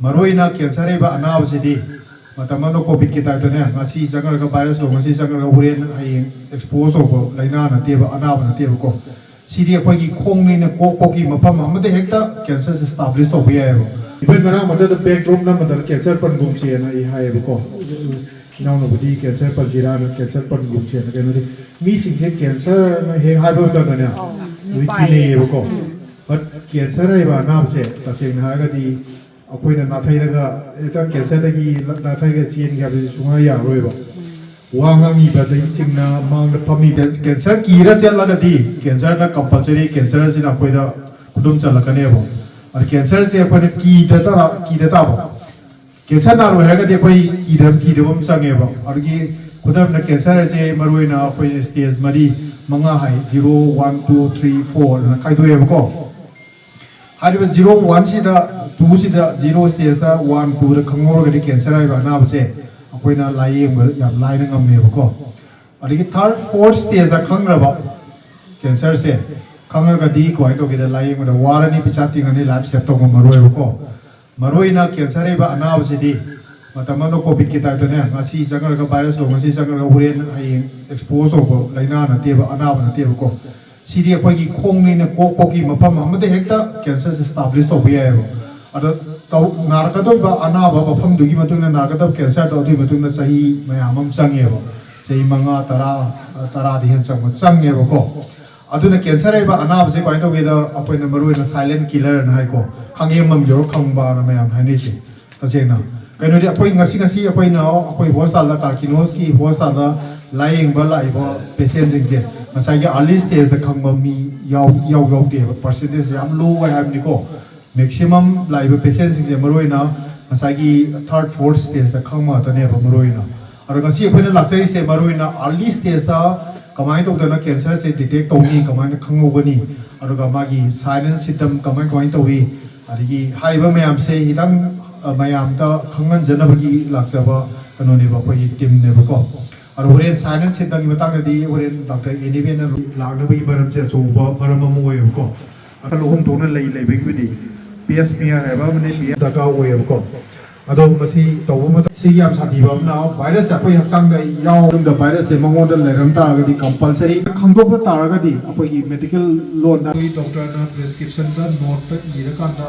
मरोइना cancer है अनाबसीदी मतलब Covid की टाइप ने ngasi jangal ka virus lo ngasi jangal ka huren ai expose ho laina na te ba anab na te ko sidi akoi ki khong ni na ko ki mafam amade hekta cancer establish to bi ai ro ibn mara mata the backdrop na mata cancer pan gum che na I hai ko now no budi cancer pan jira na cancer pan gum che na ke no mi sing se cancer na he hai ba ta na wi ki ne ko but cancer ai ba anab se ta sing na ga di अखोइना नाथाइरगा एता कैंसरदगी नाथाइगा chain गाबि सुंगा यारोइबा वांगामी बदई चिंगना मांग फमी cancer कीरा चलगदी cancer ना compulsory cancer सिना अखोइदा खुदुम चलकनेबो और cancer से अखोइना कीदता cancer ना रोहगदी अखोइ कीदबम संगेबो और की खुदम ना कैंसर से मरोइना अखोइ स्टेज मरी मंगा हाई 0 1 2 3 4 ना खाइदोएबको हारिबा 0 1 सिदा 2 सिदा 0 स्टेज 1 2 दा खंगोरगदी कैंसर आइबा नाबसे अखोइना लाइम याम लाइना ngam अदिगी थर्ड फोर्थ स्टेज दा खंगरबा कैंसर से खंगगदी कोइ तो गिदा लाइम दा वारनी पिचा तिंगनी लाइफ सेट तो मरोइबको मरोइना कैंसर आइबा अनाबसेदी मतलब कोविड की टाइप ने ngasi jangal का virus lo ngasi jangal ka huren ai expose हो लाइना ना ते बा अनाब ना ते को सीधी अखोइ की खोंग नि ना को की मफम अमदे हेक्ता कैंसर एस्टैब्लिश तो भी आयो अद तो नारकदो बा अनाब मफम दुगी मतुंग नारकदो कैंसर तो दुगी मतुंग सही मयामम संगेबो सही मंगा तरा दिहन संगेबो को अदुना कैंसर है बा अनाब से कोइ तो गेदा अपोइना मरुइना साइलेंट किलर ना हाइको खंगे मम जो खंबा ना मयाम हाइनि से तसेना कइनोदि अपोइ ngasi अपोइना अपोइ हॉस्पिटल दा कार्किनोस की हॉस्पिटल दा लाइंग बा लाइबो पेशेंट जिंजे ngasi अर्ली स्टेज दा खंबा मी याव दे परसेंटेज याम लो हाइबनिको मैक्सिमम लाइव पेशेंट सिंह मरोइना ngasi थर्ड फोर्थ स्टेज दा खंमा तने मरोइना और ngasi अखोइना लाक्चरी से मरोइना अर्ली स्टेज दा कमाई तौदना कैंसर से डिटेक्ट तौनी कमाई खंगोबनी और मागी साइलेंट सिस्टम कमाई तौई अदगी हाइबा मयाम से हिदंग मयाम ता खंगन जनबगी लाक्चबा कनोनेबा कोई टीम नेबको और होरेन साइलेंट सिस्टम की मतंगदी होरेन डॉक्टर एनिबेन लांगनबगी मरम से सोबा मरम मोयबको अतलोम तोना लेबगी PSPR है मने पी दका ओयबको अदो मसी तौबो मत सिगी याम साथीबा ना वायरस अखोइ हक्सांग दा याव द वायरस से मंगोन द लेरम तारगदी कंपलसरी खंगदोप तारगदी अखोइ मेडिकल लोन दा डॉक्टर ना प्रिस्क्रिप्शन दा नोट ता इरकांदा